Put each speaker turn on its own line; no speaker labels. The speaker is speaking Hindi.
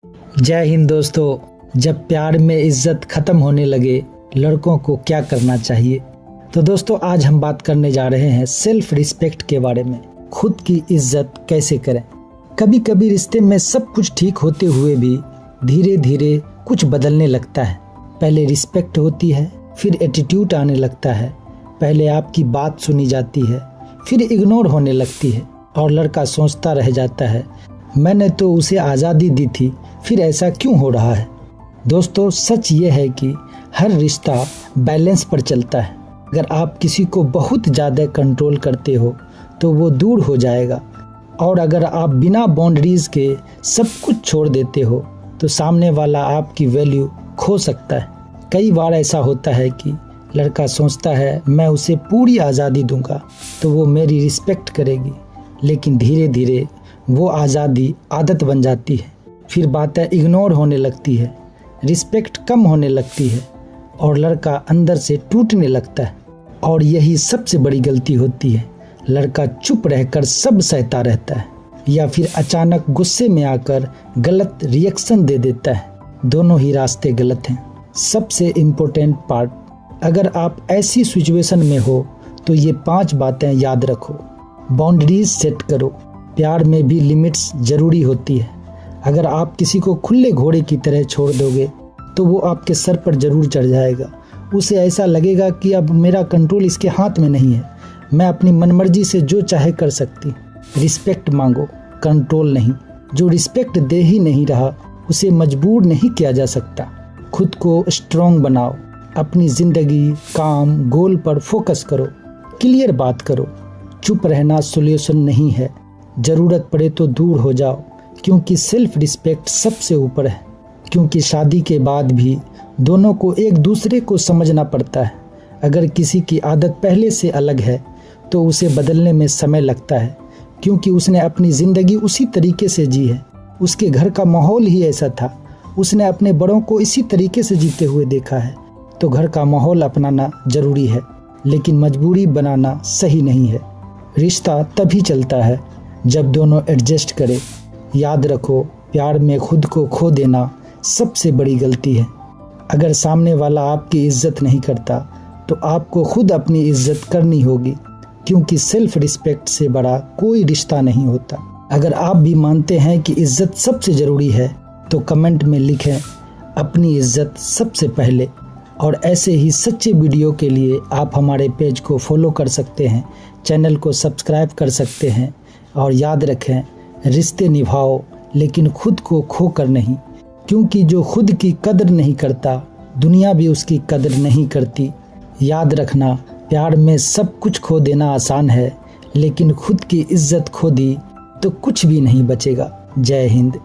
जय हिंद दोस्तों। जब प्यार में इज्जत खत्म होने लगे लड़कों को क्या करना चाहिए। तो दोस्तों आज हम बात करने जा रहे हैं सेल्फ रिस्पेक्ट के बारे में। खुद की इज्जत कैसे करें। कभी कभी रिश्ते में सब कुछ ठीक होते हुए भी धीरे धीरे कुछ बदलने लगता है। पहले रिस्पेक्ट होती है, फिर एटीट्यूड आने लगता है। पहले आपकी बात सुनी जाती है, फिर इग्नोर होने लगती है और लड़का सोचता रह जाता है मैंने तो उसे आज़ादी दी थी, फिर ऐसा क्यों हो रहा है। दोस्तों सच ये है कि हर रिश्ता बैलेंस पर चलता है। अगर आप किसी को बहुत ज़्यादा कंट्रोल करते हो तो वो दूर हो जाएगा, और अगर आप बिना बाउंड्रीज़ के सब कुछ छोड़ देते हो तो सामने वाला आपकी वैल्यू खो सकता है। कई बार ऐसा होता है कि लड़का सोचता है मैं उसे पूरी आज़ादी दूंगा तो वो मेरी रिस्पेक्ट करेगी, लेकिन धीरे धीरे वो आज़ादी आदत बन जाती है। फिर बातें इग्नोर होने लगती है, रिस्पेक्ट कम होने लगती है और लड़का अंदर से टूटने लगता है। और यही सबसे बड़ी गलती होती है। लड़का चुप रहकर सब सहता रहता है या फिर अचानक गुस्से में आकर गलत रिएक्शन दे देता है। दोनों ही रास्ते गलत हैं। सबसे इम्पोर्टेंट पार्ट, अगर आप ऐसी सिचुएशन में हो तो ये 5 बातें याद रखो। बाउंड्रीज सेट करो। प्यार में भी लिमिट्स ज़रूरी होती है। अगर आप किसी को खुले घोड़े की तरह छोड़ दोगे तो वो आपके सर पर ज़रूर चढ़ जाएगा। उसे ऐसा लगेगा कि अब मेरा कंट्रोल इसके हाथ में नहीं है, मैं अपनी मनमर्जी से जो चाहे कर सकती। रिस्पेक्ट मांगो, कंट्रोल नहीं। जो रिस्पेक्ट दे ही नहीं रहा उसे मजबूर नहीं किया जा सकता। खुद को स्ट्रॉन्ग बनाओ। अपनी ज़िंदगी, काम, गोल पर फोकस करो। क्लियर बात करो। चुप रहना सॉल्यूशन नहीं है। ज़रूरत पड़े तो दूर हो जाओ, क्योंकि सेल्फ रिस्पेक्ट सबसे ऊपर है। क्योंकि शादी के बाद भी दोनों को एक दूसरे को समझना पड़ता है। अगर किसी की आदत पहले से अलग है तो उसे बदलने में समय लगता है, क्योंकि उसने अपनी ज़िंदगी उसी तरीके से जी है। उसके घर का माहौल ही ऐसा था। उसने अपने बड़ों को इसी तरीके से जीते हुए देखा है। तो घर का माहौल अपनाना ज़रूरी है, लेकिन मजबूरी बनाना सही नहीं है। रिश्ता तभी चलता है जब दोनों एडजस्ट करें। याद रखो, प्यार में खुद को खो देना सबसे बड़ी गलती है। अगर सामने वाला आपकी इज्जत नहीं करता तो आपको खुद अपनी इज्जत करनी होगी, क्योंकि सेल्फ रिस्पेक्ट से बड़ा कोई रिश्ता नहीं होता। अगर आप भी मानते हैं कि इज्जत सबसे ज़रूरी है तो कमेंट में लिखें अपनी इज्जत सबसे पहले। और ऐसे ही सच्चे वीडियो के लिए आप हमारे पेज को फॉलो कर सकते हैं, चैनल को सब्सक्राइब कर सकते हैं। और याद रखें, रिश्ते निभाओ लेकिन खुद को खोकर नहीं, क्योंकि जो खुद की कदर नहीं करता दुनिया भी उसकी कदर नहीं करती। याद रखना, प्यार में सब कुछ खो देना आसान है, लेकिन खुद की इज्जत खो दी तो कुछ भी नहीं बचेगा। जय हिंद।